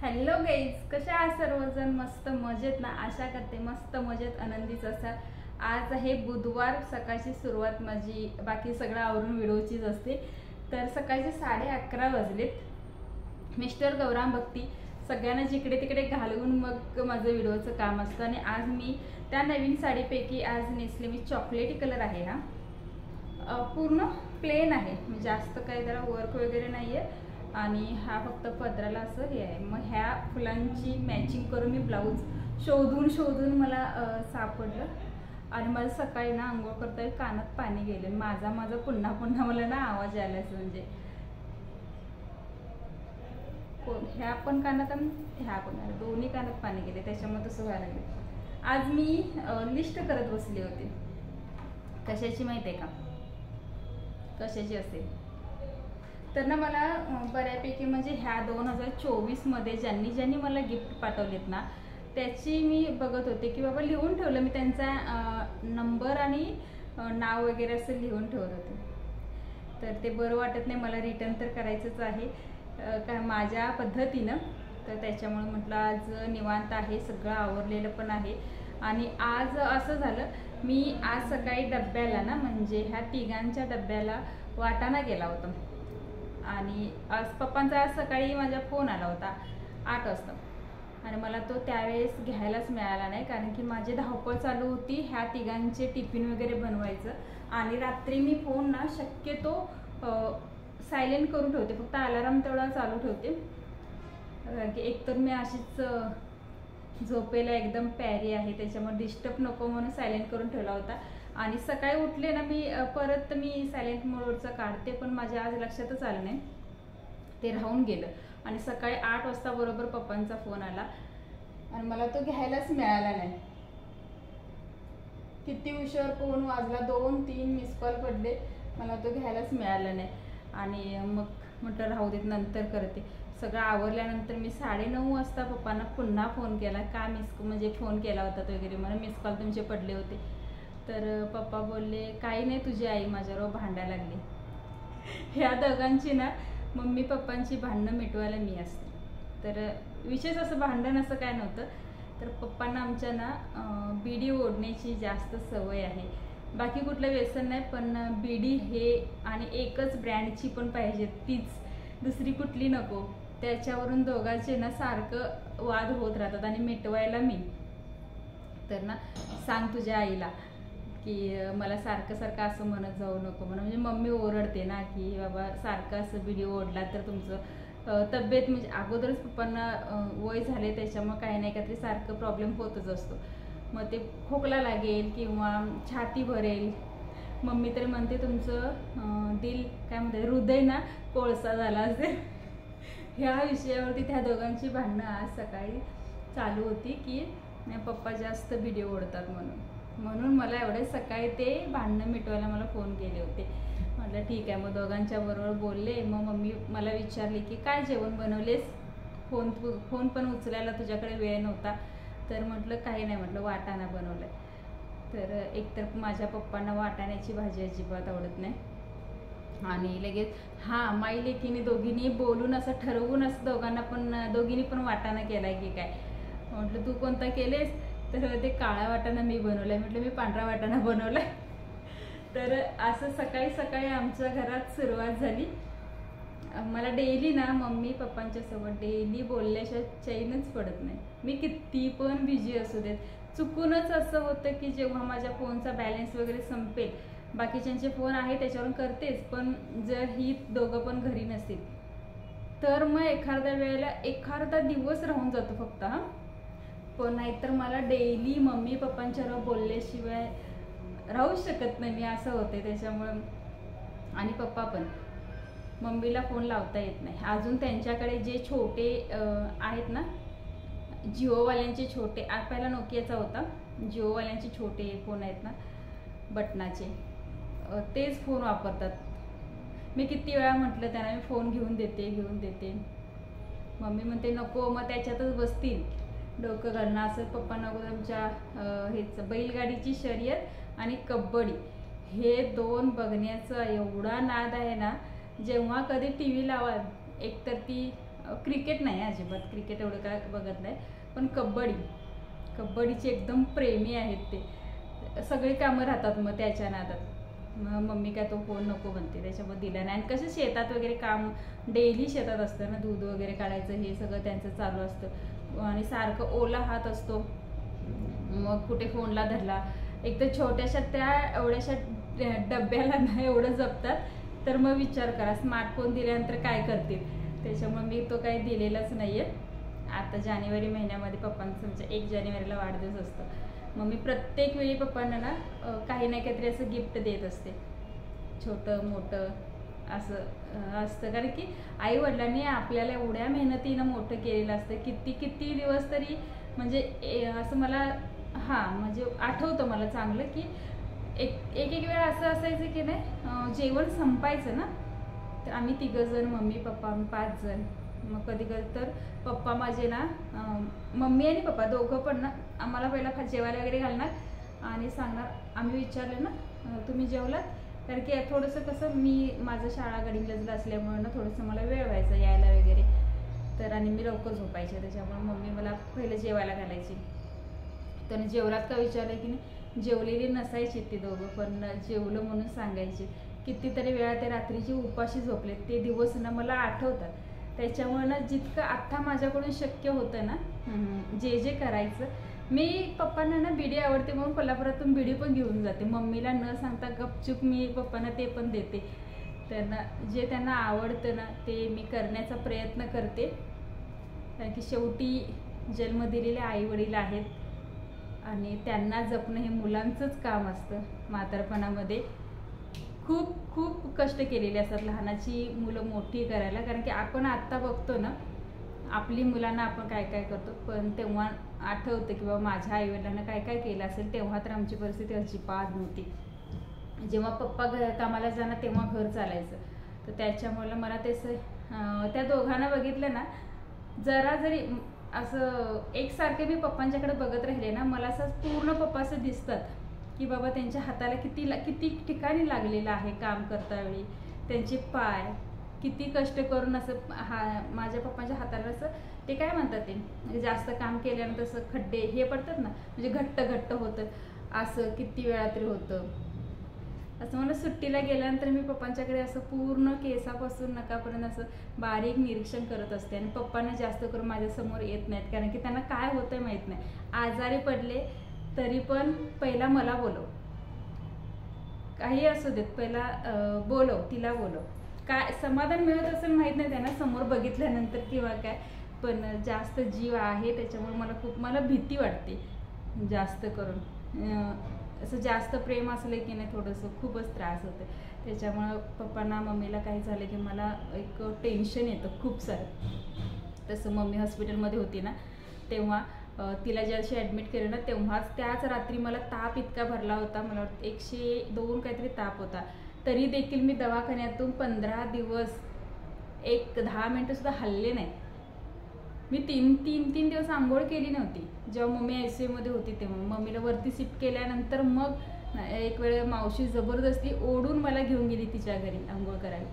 Hello guys, कशा आहात सर्वजण? मस्त मजेत ना? आशा करते मस्त मजेत आनंदीच असाल. आज आहे बुधवार, सकाळची सुरुवात माझी बाकी सगळं आवरून व्हिडिओचीच असते. तर सकाळचे 11:30 वाजलेत. मिस्टर गौराम भक्ती सगळ्यांना जिकडे तिकडे घालवून मग माझं व्हिडिओचं काम असतं. आणि आज मी त्या नवीन साडीपैकी आज नेसले मी चॉकलेटी कलर आहे हा, पूर्ण प्लेन आहे, जास्त काही त्याला वर्क वगैरे नाही आहे. आणि हा फक्त पदराला असं हे आहे. मग ह्या फुलांची मॅचिंग करून मी ब्लाऊज शोधून शोधून मला सापडलं. आणि मला सकाळी ना आंघोळ करता कानात पाणी गेलं. माझा पुन्हा पुन्हा मला ना आवाज यायलाच, म्हणजे ह्या पण कानात आणि ह्या पण दोन्ही कानात पाणी गेले, त्याच्यामुळे तसं व्हायला लागले. आज मी लिस्ट करत बसले होते. कशाची माहिती आहे का? कशाची असेल तर ना मला बऱ्यापैकी म्हणजे ह्या 2024 मध्ये ज्यांनी ज्यांनी मला गिफ्ट पाठवलेत ना त्याची मी बघत होते की बाबा लिहून ठेवलं मी त्यांचा नंबर आणि नाव वगैरे असं लिहून ठेवत होते. तर ते बरं वाटत नाही, मला रिटर्न तर करायचंच आहे का माझ्या पद्धतीनं. तर त्याच्यामुळे म्हटलं आज निवांत आहे, सगळं आवरलेलं पण आहे. आणि आज असं झालं, मी आज सकाळी डब्याला ना म्हणजे ह्या तिघांच्या डब्याला वाटाणा गेला होता. आणि आज पप्पांचा आज सकाळी माझा फोन आला होता 8 वाजता आणि मला तो त्यावेळेस घ्यायलाच मिळाला नाही, कारण की माझी धावपळ चालू होती ह्या तिघांचे टिफिन वगैरे बनवायचं. आणि रात्री मी फोन ना शक्यतो सायलेंट करून ठेवते, फक्त अलार्म तेवढा चालू ठेवते, कारण की एकतर मी अशीच झोपेला एकदम प्यारी आहे, त्याच्यामुळे डिस्टर्ब नको म्हणून सायलेंट करून ठेवला होता. आणि सकाळी उठले ना मी परत मी सायलेंट मोडवरचं काढते, पण माझ्या आज लक्षातच आलं नाही, ते राहून गेलं. आणि सकाळी 8 वाजता बरोबर पप्पांचा फोन आला आणि मला तो घ्यायलाच मिळाला नाही. किती उशीर फोन वाजला, 2-3 मिस कॉल पडले, मला तो घ्यायलाच मिळाला नाही. आणि मग म्हटलं राहू देत, नंतर करते. सगळं आवरल्यानंतर मी 9:30 वाजता पप्पांना पुन्हा फोन केला, का म्हणजे फोन केला होता वगैरे, मला मिस कॉल तुमचे पडले होते. तर पप्पा बोलले काही नाही, तुझी आई माझ्यावर भांडायला लागली. ह्या दोघांची ना मम्मी पप्पांची भांडणं मिटवायला मी असते. तर विशेष असं भांडण असं काय नव्हतं. तर पप्पांना आमच्या ना बीडी ओढण्याची जास्त सवय आहे. बाकी कुठलं व्यसन नाही, पण बीडी हे आणि एकच ब्रँडची पण पाहिजे, तीच, दुसरी कुठली नको. त्याच्यावरून दोघांचे ना सारखं वाद होत राहतात आणि मिटवायला मी. तर ना सांग तुझ्या आईला की मला सारखं सारखं असं म्हणत जाऊ नको म्हणून, म्हणजे मम्मी ओरडते ना की बाबा सारखं असं व्हिडिओ ओढला तर तुमचं तब्येत, म्हणजे अगोदरच पप्पांना वय झाले त्याच्यामुळे काही नाही काहीतरी सारखं प्रॉब्लेम होतच असतो. मग ते खोकला लागेल किंवा छाती भरेल. मम्मी तर म्हणते तुमचं दिल काय म्हणते, हृदय ना कोळसा झाला असेल. ह्या विषयावरती त्या दोघांची भांडणं आज सकाळी चालू होती की पप्पा जास्त व्हिडिओ ओढतात म्हणून मला एवढे सकाळी ते भांडणं मिटवायला मला फोन केले होते. म्हटलं ठीक आहे, मग दोघांच्या बरोबर बोलले. मग मम्मी मला विचारली की काय जेवण बनवलेस, फोन पण उचलायला तुझ्याकडे वेळ नव्हता. तर म्हटलं काही नाही, म्हटलं वाटाणा बनवलाय. तर एकतर माझ्या पप्पांना वाटाण्याची भाजी अजिबात आवडत नाही. आणि लगेच माई लेकीने दोघींनी बोलून असं ठरवून असं दोघींनी पण वाटाणा केलाय की काय. म्हटलं तू कोणता केलेस, तर ते काळा वाटाणा मी बनवलाय. म्हटलं मी पांढरा वाटाणा बनवलाय. तर असं सकाळी सकाळी आमच्या घरात सुरुवात झाली. मला डेली ना मम्मी पप्पांच्या सोबत डेली बोलल्याशिवाय चैनच पडत नाही. मी किती पण बिझी असू देत, चुकूनच असं होतं की जेव्हा माझ्या फोनचा बॅलन्स वगैरे संपेल, बाकीच्यांचे फोन आहे त्याच्यावरून करतेच, पण जर ही दोघं पण घरी नसतील तर मग एखाद्या वेळेला एखादा दिवस राहून जातो फक्त, पण नाहीतर मला डेली मम्मी पप्पांच्यावर बोलल्याशिवाय राहू शकत नाही मी, असं होते. त्याच्यामुळं आणि पप्पा पण, मम्मीला फोन लावता येत नाही अजून. त्यांच्याकडे जे छोटे आहेत ना जिओवाल्यांचे छोटे, पहिला नोकियाचा होता, जिओवाल्यांचे छोटे फोन आहेत ना बटनाचे, तेच फोन वापरतात. मी किती वेळा म्हटलं त्यांना मी फोन घेऊन देते. मम्मी म्हणते नको, मग त्याच्यातच बसतील डोकं घालणं असं. पप्पा नको, तुमच्या हेच बैलगाडीची शर्यत आणि कबड्डी हे 2 बघण्याचा एवढा नाद आहे ना. जेव्हा कधी TV लावा, एकतर ती क्रिकेट नाही अजिबात, क्रिकेट एवढं काय बघत नाही, पण कबड्डीचे एकदम प्रेमी आहेत ते. सगळी कामं राहतात मग त्याच्या नादात. मग मम्मी काय तो फोन नको म्हणते, त्याच्यामुळे दिला नाही. आणि कसं शेतात वगैरे काम डेली शेतात असतं ना, दूध वगैरे काढायचं हे सगळं त्यांचं चालू असतं आणि सारखं ओला हात असतो. मग कुठे फोनला धरला, एक तर छोट्याशा त्या एवढ्याशा डब्याला ना एवढं जपतात, तर मग विचार करा स्मार्टफोन दिल्यानंतर काय करतील. त्याच्यामुळे मी तो काही दिलेलाच नाही आहे. आता जानेवारी महिन्यामध्ये पप्पांचं म्हणजे 1 जानेवारीला वाढदिवस असतो, मग मी प्रत्येक वेळी पप्पांना ना काही ना काहीतरी असं गिफ्ट देत असते, छोटं मोठं असं असतं. कारण की आई वडिलांनी आपल्याला एवढ्या मेहनतीनं मोठं केलेलं असतं, किती दिवस तरी. म्हणजे असं मला म्हणजे आठवतं मला चांगलं की एक वेळा असं असायचं की नाही, जेवण संपायचं ना, तर आम्ही 3 जण, मम्मी पप्पा, आम्ही 5 जण. मग कधी तर पप्पा माझे ना, मम्मी आणि पप्पा दोघं पण ना आम्हाला पहिला जेवायला वगैरे घालणार आणि सांगणार. आम्ही विचारलं ना तुम्ही जेवलात, कारण की थोडंसं कसं मी माझं शाळा गडिंग्लजला असल्यामुळे ना थोडंसं मला वेळ व्हायचा यायला वगैरे, तर आणि मी लवकर झोपायचे, त्याच्यामुळे मम्मी मला पहिलं जेवायला घालायची. त्याने जेवलात का विचारलं की नाही, जेवलेली नसायची ती दोघं, पण जेवलं म्हणून सांगायचे. कितीतरी वेळा ते रात्रीची उपाशी झोपले ते दिवस ना मला आठवतात. त्याच्यामुळे ना जितकं आत्ता माझ्याकडून शक्य होतं ना, जे करायचं, मी पप्पांना ना बिडी आवडते म्हणून कोल्हापुरातून बिडी पण घेऊन जाते. मम्मीला न सांगता गपचूप मी पप्पांना ते पण देते. त्यांना आवडतं ना ते मी करण्याचा प्रयत्न करते, कारण की शेवटी जन्म दिलेले आई वडील आहेत आणि त्यांना जपणं हे मुलांचंच काम असतं. म्हातारपणामध्ये खूप कष्ट केलेले असतात लहानाची मुलं मोठी करायला, कारण की आपण आत्ता बघतो ना आपली मुलांना आपण काय करतो, पण तेव्हा आठवतं की बाबा माझ्या आईवडिलांना काय केलं असेल. तेव्हा तर आमची परिस्थिती अजिबात नव्हती. जेव्हा पप्पा कामाला जाणार तेव्हा घर चालायचं, तर त्याच्यामुळे मला त्या दोघांना बघितलं ना, जरा जरी असं एकसारखे मी पप्पांच्याकडे बघत राहिले ना, मला असं पूर्ण पप्पा असं दिसतात की बाबा त्यांच्या हाताला किती ठिकाणी लागलेलं आहे काम करता वेळी. त्यांचे पाय किती कष्ट करून असं माझ्या पप्पांच्या हाताला असं ते काय म्हणतात ते, म्हणजे जास्त काम केल्यानंतर असं खड्डे हे पडतात ना, म्हणजे घट्ट होतं, असं किती वेळा तरी होतं. असं मला सुट्टीला गेल्यानंतर मी पप्पांच्याकडे असं पूर्ण केसापासून नकापर्यंत असं बारीक निरीक्षण करत असते. आणि पप्पांना जास्त करून माझ्यासमोर येत नाहीत, कारण की त्यांना काय होतं माहीत नाही. आजारी पडले तरी पण पहिला मला बोलव, काही असू देत, पहिला तिला बोलव. काय समाधान मिळत असेल माहीत नाही त्यांना समोर बघितल्यानंतर किंवा काय, पण जास्त जीव आहे त्याच्यामुळे मला भीती वाटते जास्त करून. असं जास्त प्रेम असलं की नाही थोडंसं खूपच त्रास होतं. त्याच्यामुळं पप्पांना मम्मीला काही झालं की मला एक टेन्शन येतं खूप सारं. तसं मम्मी हॉस्पिटलमध्ये होती ना, तेव्हा तिला ज्याशी ॲडमिट केलं ना, तेव्हाच त्याच रात्री मला ताप इतका भरला होता, मला वाटतं 102 काहीतरी ताप होता. तरी देखील मी दवाखान्यातून 15 दिवस 10 मिनटंसुद्धा हलले नाही. मी तीन दिवस आंघोळ केली नव्हती. जेव्हा मम्मी ICU मध्ये होती तेव्हा मम्मीला वरती शिफ्ट केल्यानंतर मग एक वेळ मावशी जबरदस्ती ओढून मला घेऊन गेली तिच्या घरी आंघोळ करायला,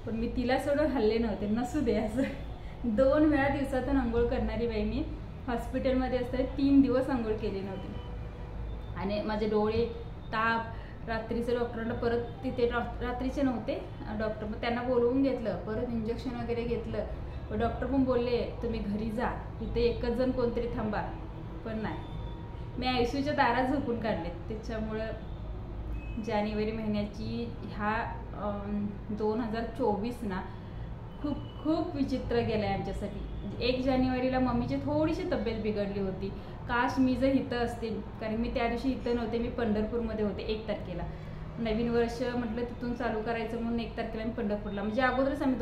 पण मी तिला सोडून हल्ले नव्हते. नसू दे असं 2 वेळा दिवसातून आंघोळ करणारी बाई मी. हॉस्पिटलमध्ये असताना 3 दिवस आंघोळ केली नव्हती. आणि माझे डोळे, ताप, रात्रीचं डॉक्टरांना परत तिथे रात्रीचे नव्हते डॉक्टर, मग त्यांना बोलवून घेतलं, परत इंजेक्शन वगैरे घेतलं. डॉक्टर पण बोलले तुम्ही घरी जा, इथे एकच जण कोणतरी थांबा, पण नाही, मी ICUच्या दारात झोपून काढले. त्याच्यामुळं जानेवारी महिन्याची ह्या 2024 ना खूप विचित्र गेलं आहे आमच्यासाठी. 1 जानेवारीला मम्मीची थोडीशी तब्येत बिघडली होती. काश मी जर इथं असते, कारण मी त्या दिवशी इथं नव्हते, मी पंढरपूरमध्ये होते 1 तारखेला. नवीन वर्ष म्हटलं तिथून चालू करायचं म्हणून 1 तारखेला मी पंढरपूरला, म्हणजे अगोदरच आम्ही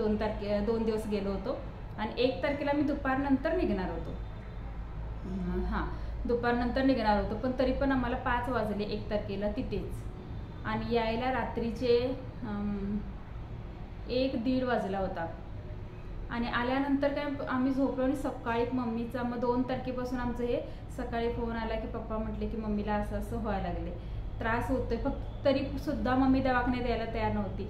2 दिवस गेलो होतो. आणि 1 तारखेला मी दुपारनंतर निघणार होतो. दुपारनंतर निघणार होतो, पण तरी पण आम्हाला 5 वाजले 1 तारखेला तिथेच, आणि यायला रात्रीचे 1-1:30 वाजला होता. आणि आल्यानंतर काय आम्ही झोपलो आणि सकाळी मम्मीचा मग 2 तारखेपासून आमचं हे सकाळी फोन आला की पप्पा म्हटले की मम्मीला असं व्हायला लागले, त्रास होतोय. फक्त तरी सुद्धा मम्मी दवाखान्यात यायला तयार नव्हती.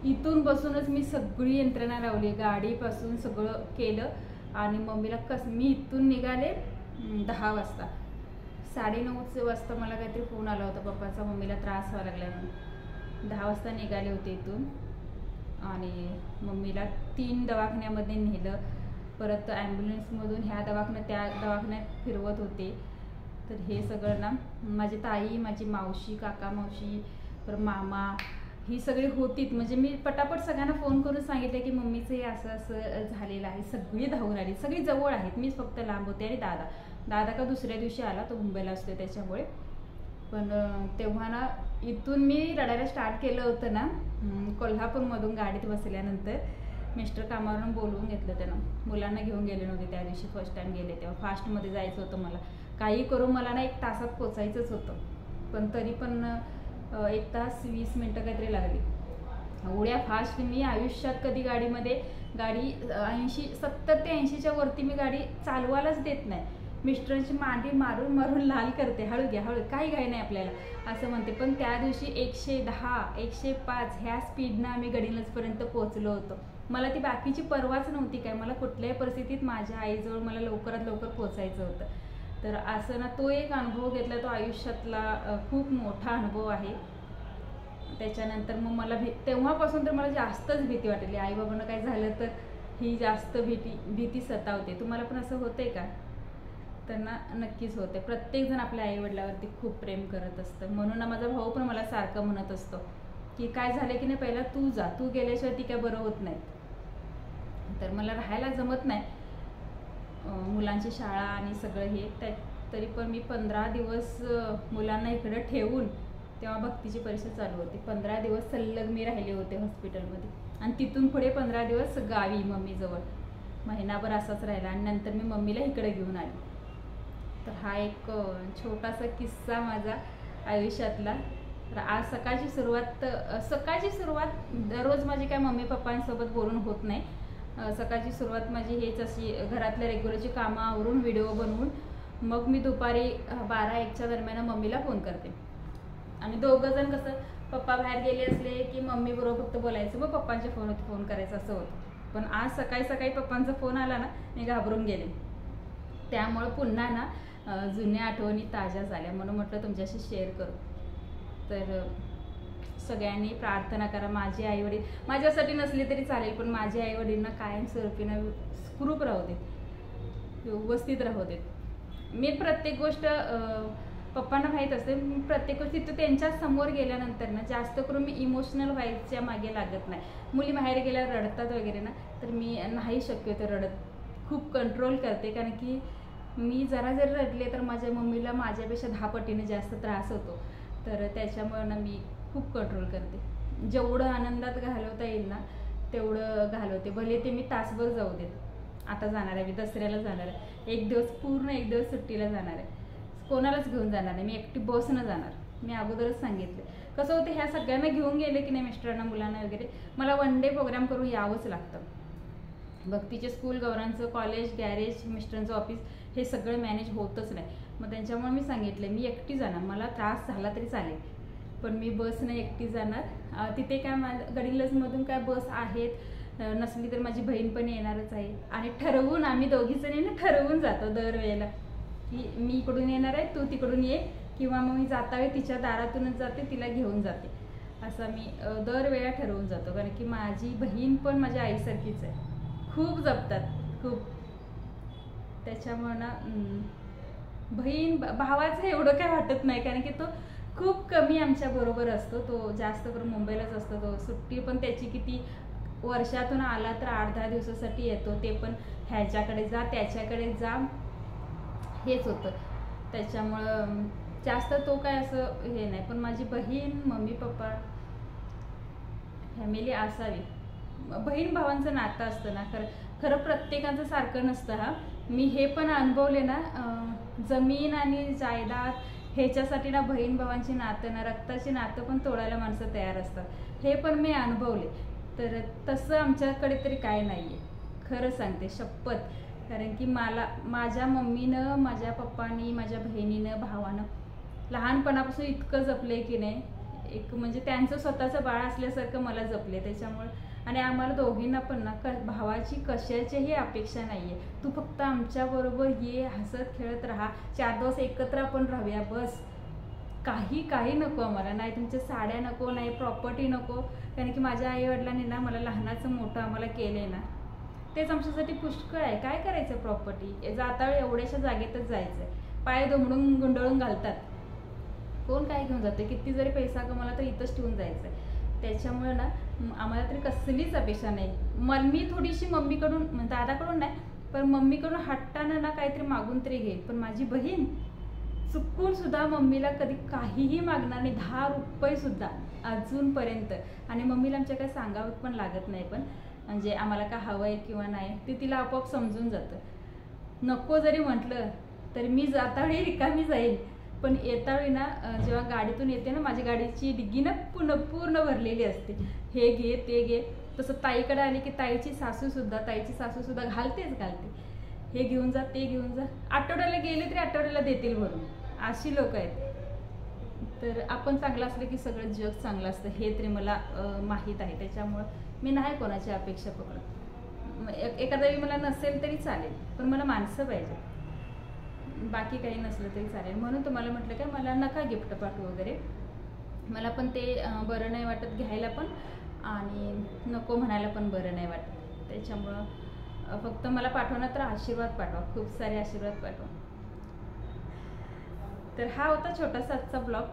इथून बसूनच मी सगळी यंत्रणा लावली, गाडीपासून सगळं केलं. आणि मम्मीला मी इथून निघाले 10 वाजता. 9:30 वाजता मला काहीतरी फोन आला होता पप्पाचा, मम्मीला त्रास व्हायला लागला म्हणून. 10 वाजता निघाले होते इथून आणि मम्मीला 3 दवाखान्यामध्ये नेलं. परत ॲम्ब्युलन्समधून ह्या दवाखान्यात त्या दवाखान्यात फिरवत होते. तर हे सगळं ना माझी ताई, माझी मावशी, काका मावशी, परत मामा ही सगळी होतीत. म्हणजे मी पटापट सगळ्यांना फोन करून सांगितलं की मम्मीचं हे असं असं झालेलं आहे. सगळी धावून आली, सगळी जवळ आहेत, मीच फक्त लांब होते. आणि दादा का दुसऱ्या दिवशी आला, तो मुंबईला असतो त्याच्यामुळे. पण तेव्हा ना इथून मी रडायला स्टार्ट केलं होतं ना कोल्हापूरमधून गाडीत बसल्यानंतर. मिस्टर कामावरून बोलवून घेतलं त्यानं, मुलांना घेऊन गेले नव्हते त्या दिवशी, फर्स्ट टाइम गेले तेव्हा. फास्टमध्ये जायचं होतं मला, काही करून मला ना 1 तासात पोचायचंच होतं. पण तरी पण 1 तास 20 मिनटं काहीतरी लागली. एवढ्या फास्ट मी आयुष्यात कधी गाडी 70 ते 80च्या वरती मी गाडी चालवायलाच देत नाही. मिस्टरांची मांडी मारून मारून लाल करते, हळू घ्या हळू, काही घाई नाही आपल्याला असं म्हणते. पण त्या दिवशी 110 105 ह्या स्पीडनं आम्ही गडिंग्लजपर्यंत पोहोचलो होतो. मला ती बाकीची परवाच नव्हती काय, मला कुठल्याही परिस्थितीत माझ्या आईजवळ मला लवकरात लवकर पोचायचं होतं. तर असं ना तो एक अनुभव घेतला, तो आयुष्यातला खूप मोठा अनुभव आहे. त्याच्यानंतर मग मला तेव्हापासून तर मला जास्तच भीती वाटली. आईबाबांना काय झालं तर ही जास्त भीती सतावते. तुम्हाला पण असं होतंय का? तर ना नक्कीच होते. प्रत्येकजण आपल्या आईवडिलावरती खूप प्रेम करत असतं. म्हणून ना माझा भाऊ पण मला सारखं म्हणत असतो की काय झालं की नाही पहिला तू जा, तू गेल्याशिवाय ती काय बरं होत नाही. तर मला राहायला जमत नाही, मुलांची शाळा आणि सगळं हे. तरी पण मी 15 दिवस मुलांना इकडं ठेवून, तेव्हा भक्तीची परीक्षा चालू होती, 15 दिवस सलग मी राहिले होते हॉस्पिटलमध्ये. आणि तिथून पुढे 15 दिवस गावी मम्मीजवळ, महिनाभर असाच राहिला. आणि नंतर मी मम्मीला इकडे घेऊन आली. तर हा एक छोटासा किस्सा माझा आयुष्यातला. तर आज सकाळची सुरुवात दररोज माझी काय मम्मी पप्पांसोबत बोलून होत नाही. सकाळची सुरुवात माझी हेच अशी, घरातल्या रेग्युलरची कामं आवरून व्हिडिओ बनवून मग मी दुपारी 12-1च्या दरम्यान मम्मीला फोन करते. आणि दोघं जण कसं, पप्पा बाहेर गेले असले की मम्मी बरोबर फक्त बोलायचं, मग पप्पांच्या फोन करायचं असं होतं. पण आज सकाळी पप्पांचा फोन आला ना, मी घाबरून गेले. त्यामुळे पुन्हा ना जुन्या आठवणी ताज्या झाल्या, म्हणून म्हटलं तुमच्याशी शेअर करू. तर सगळ्यांनी प्रार्थना करा, माझे आईवडील माझ्यासाठी नसले तरी चालेल, पण माझे आईवडीलना कायमस्वरूपीनं सुखरूप राहू देत, व्यवस्थित राहू देत. मी प्रत्येक गोष्ट पप्पांना माहीत असते, प्रत्येक गोष्ट तिथं त्यांच्या समोर गेल्यानंतर ना जास्त करून मी इमोशनल व्हायच्या मागे लागत नाही. मुली बाहेर गेल्यावर रडतात वगैरे ना, तर मी नाही शक्यतो रडत, खूप कंट्रोल करते. कारण की मी जरा जर रडले तर माझ्या मम्मीला माझ्यापेक्षा 10 पटीने जास्त त्रास होतो. तर त्याच्यामुळं ना मी खूप कंट्रोल करते. जेवढं आनंदात घालवता येईल ना तेवढं घालवते, भले ते मी तासभर जाऊ देत. आता जाणार आहे मी, दसऱ्याला जाणार आहे, एक दिवस सुट्टीला जाणार आहे. कोणालाच घेऊन जाणार नाही, मी एकटी बसनं जाणार. मी अगोदरच सांगितलं. कसं होतं, ह्या सगळ्यांना घेऊन गेले की नाही, मिस्टरांना मुलांना वगैरे, मला 1 डे प्रोग्राम करून यावंच लागतं. भक्तीचे स्कूल, गौरांचं कॉलेज, गॅरेज, मिस्टरांचं ऑफिस, हे सगळं मॅनेज होतच नाही. मग त्यांच्यामुळे मी सांगितलं मी एकटी जाणार, मला त्रास झाला तरी चालेल, पण मी बसनं एकटी जाणार. तिथे काय गडिंग्लजमधून काय बस आहेत, नसली तर माझी बहीण पण येणारच आहे. आणि ठरवून आम्ही दोघीजणी ठरवून जातो दरवेळेला की मी इकडून येणार आहे, तू तिकडून ये, किंवा मग मी जातावेळी तिच्या दारातूनच जाते, तिला घेऊन जाते. असं मी दरवेळेला ठरवून जातो. कारण की माझी बहीण पण माझ्या आईसारखीच आहे, खूप जपतात खूप. त्याच्यामुळं ना बहीण भावाचं एवढं काय वाटत नाही, कारण की तो खूप कमी आमच्या बरोबर असतो. तो जास्त करून मुंबईलाच असतो. तो सुट्टी पण त्याची किती, वर्षातून आला तर 8-10 दिवसासाठी येतो, ते पण ह्याच्याकडे जा त्याच्याकडे जा हेच होतं. त्याच्यामुळं जास्त तो काय असं हे नाही. पण माझी बहीण, मम्मी पप्पा, फॅमिली असावी. बहीण भावांचं नातं असतं ना, खरं प्रत्येकाचं सारखं नसतं. हा मी हे पण अनुभवले ना, जमीन आणि जायदाद ह्याच्यासाठी ना बहीण भावांची नातं ना, रक्ताची नातं पण तोडायला माणसं तयार असतात, हे पण मी अनुभवले. तर तसं आमच्याकडे तरी काय नाही आहे, खरं सांगते शपथ. कारण की माझ्या मम्मीनं, माझ्या पप्पानी, माझ्या बहिणीनं, भावानं लहानपणापासून इतकं जपले की नाही, एक म्हणजे त्यांचं स्वतःचं बाळ असल्यासारखं मला जपले. त्याच्यामुळे आणि आम्हाला दोघींना पण ना भावाची कशाचीही अपेक्षा नाही आहे. तू फक्त आमच्याबरोबर ये, हसत खेळत राहा, 4 दिवस एकत्र आपण राहूया, बस. काही नको आम्हाला. नाही तुमच्या साड्या नको, नाही प्रॉपर्टी नको. कारण की माझ्या आईवडिलांनी ना मला लहानाचं मोठं आम्हाला केलं आहे ना, तेच आमच्यासाठी पुष्कळ आहे. काय करायचं प्रॉपर्टी? जाता वेळी एवढ्याशा जागेतच जायचं आहे. पाय दुमडून गुंडळून घालतात. कोण काय घेऊन जातं? किती जरी पैसा कमावला तर इथंच ठेवून जायचं आहे. त्याच्यामुळे ना आम्हाला तरी कसलीच अपेक्षा नाही. मी थोडीशी मम्मीकडून, दादाकडून नाही पण मम्मीकडून हट्टानं ना काहीतरी मागून तरी घेईल. पण माझी बहीण चुकून सुद्धा मम्मीला कधी काहीही मागणार नाही, 10 रुपये सुद्धा अजूनपर्यंत. आणि मम्मीला आमच्या काही सांगावं पण लागत नाही. पण म्हणजे आम्हाला काय हवं आहे किंवा नाही ते तिला आपोआप समजून जातं. नको जरी म्हटलं तरी मी जाता वेळी रिकामी जाईल, पण येता वेळी ना जेव्हा गाडीतून येते ना, माझी गाडीची डिग्गी ना पूर्ण भरलेली असते. हे घे ते घे. तसं ताईकडे आली की ताईची सासू सुद्धा घालते. हे घेऊन जा, ते घेऊन जा. आठवड्याला गेले तरी आठवड्याला देतील भरून. अशी लोक आहेत. तर आपण चांगलं असलं की सगळं जग चांगलं असतं हे तरी मला माहीत आहे. त्याच्यामुळं मी नाही कोणाची अपेक्षा पकडत. एखाद्या वेळी मला नसेल तरी चालेल, पण मला माणसं पाहिजे. बाकी काही नसलं तरी चालेल. म्हणून तुम्हाला म्हटलं काय मला नका गिफ्ट पाठवू वगैरे. मला पण ते बरं नाही वाटत घ्यायला पण, आणि नको म्हणायला पण बरं नाही वाटत. त्याच्यामुळं फक्त मला पाठवणं तर आशीर्वाद पाठवा, खूप सारे आशीर्वाद पाठवा. तर हा होता छोटासा आजचा ब्लॉग.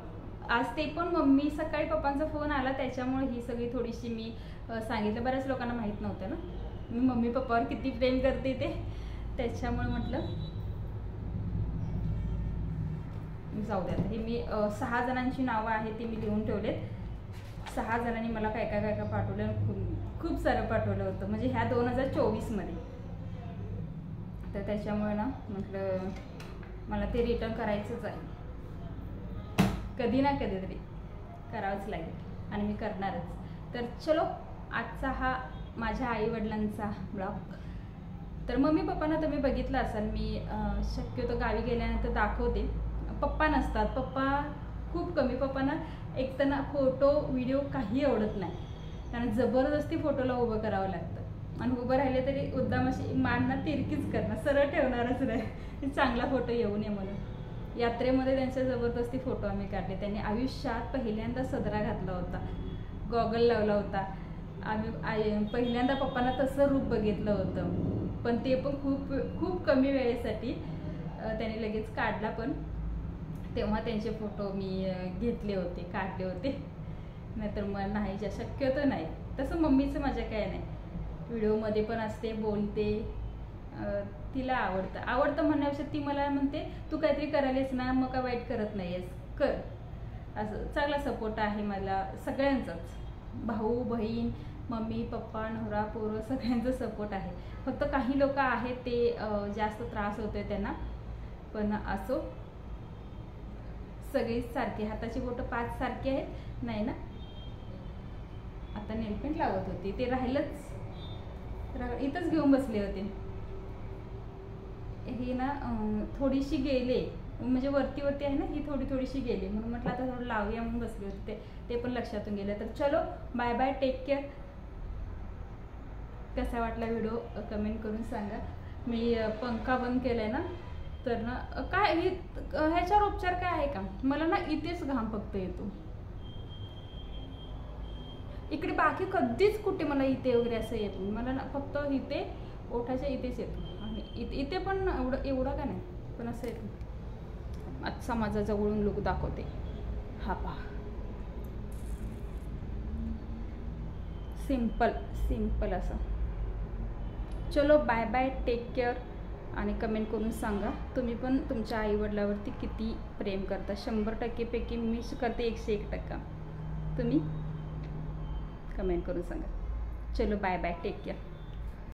आज ते पण मम्मी सकाळी पप्पांचा फोन आला त्याच्यामुळे ही सगळी थोडीशी मी सांगितलं. बऱ्याच लोकांना माहीत नव्हतं ना मी मम्मी पप्पावर किती प्रेम करते ते. त्याच्यामुळे म्हटलं जाऊ द्या. हे मी 6 जणांची नावं आहेत ती मी लिहून ठेवलेत. 6 जणांनी मला काय पाठवलं, खूप सारं पाठवलं होतं. म्हणजे ह्या 2024मध्ये. तर त्याच्यामुळे ना म्हटलं मला ते रिटर्न करायचंच आहे. कधी ना कधीतरी करावंच लागेल आणि मी करणारच. तर चलो, आजचा हा माझ्या आईवडिलांचा ब्लॉग. तर मम्मी पप्पांना तुम्ही बघितलं असाल. मी शक्यतो गावी गेल्यानंतर दाखवते. पप्पा नसतात, पप्पा खूप कमी. पप्पांना एक तर ना फोटो व्हिडिओ काही आवडत नाही, कारण जबरदस्ती फोटोला उभं करावं लागतं. आणि उभं राहिले तरी उद्दाम अशी मान ना तिरकीच करणार, सरळ ठेवणारच नाही चांगला फोटो येऊ नये म्हणून. यात्रेमध्ये त्यांच्या जबरदस्ती फोटो आम्ही काढले. त्यांनी आयुष्यात पहिल्यांदा सदरा घातला होता, गॉगल लावला होता. आम्ही पहिल्यांदा पप्पांना तसं रूप बघितलं होतं, पण ते पण खूप कमी वेळेसाठी त्यांनी लगेच काढला. पण तेव्हा त्यांचे फोटो मी घेतले होते, काढले होते. नाहीतर मग नाही, शक्यतो नाही. तसं मम्मीचं माझ्या काय नाही, व्हिडिओमध्ये पण असते, बोलते. तिला आवडतं म्हणण्यापेक्षा ती मला म्हणते तू काहीतरी करायलेस ना, मग का वाईट करत नाहीयेस, कर. असं चांगला सपोर्ट आहे मला सगळ्यांचाच. भाऊ बहीण, मम्मी पप्पा, नवरा पोरं सगळ्यांचा सपोर्ट आहे. फक्त काही लोक आहेत ते जास्त त्रास होतोय त्यांना. पण असो, सगळीच सारखे. हाताची बोटं 5 सारखे आहेत नाही ना. आता नेलपेंट लावत होती, ते राहिलंच, इथंच घेऊन बसले होते. ही ना थोडीशी गेले, म्हणजे वरती आहे ना, ही थोडीशी गेली म्हणून म्हटलं आता थोडं लावूया म्हणून बसले होते. ते पण लक्षातून गेलं. तर चलो, बाय बाय, टेक केअर. कसा वाटला व्हिडिओ कमेंट करून सांगा. मी पंखा बंद केलाय ना, तर ना काय ह्याच्यावर उपचार काय आहे का? मला ना इथेच घाम फक्त येतो. इकडे बाकी कधीच कुठे मला इथे वगैरे असं येत नाही. मला ना फक्त इथे ओठाच्या इथेच येतो. आणि इथे पण एवढं का नाही, पण असं येतो. आजचा माझा जवळून लुक दाखवते. हा पहा, सिंपल असं. चलो, बाय बाय, टेक केअर. आणि कमेंट करून सांगा तुम्ही पण तुमच्या आईवडिलावरती किती प्रेम करता. 100% पैकी मी करते 101%. तुम्ही कमेंट करून सांगा. चलो, बाय बाय, टेक केअर.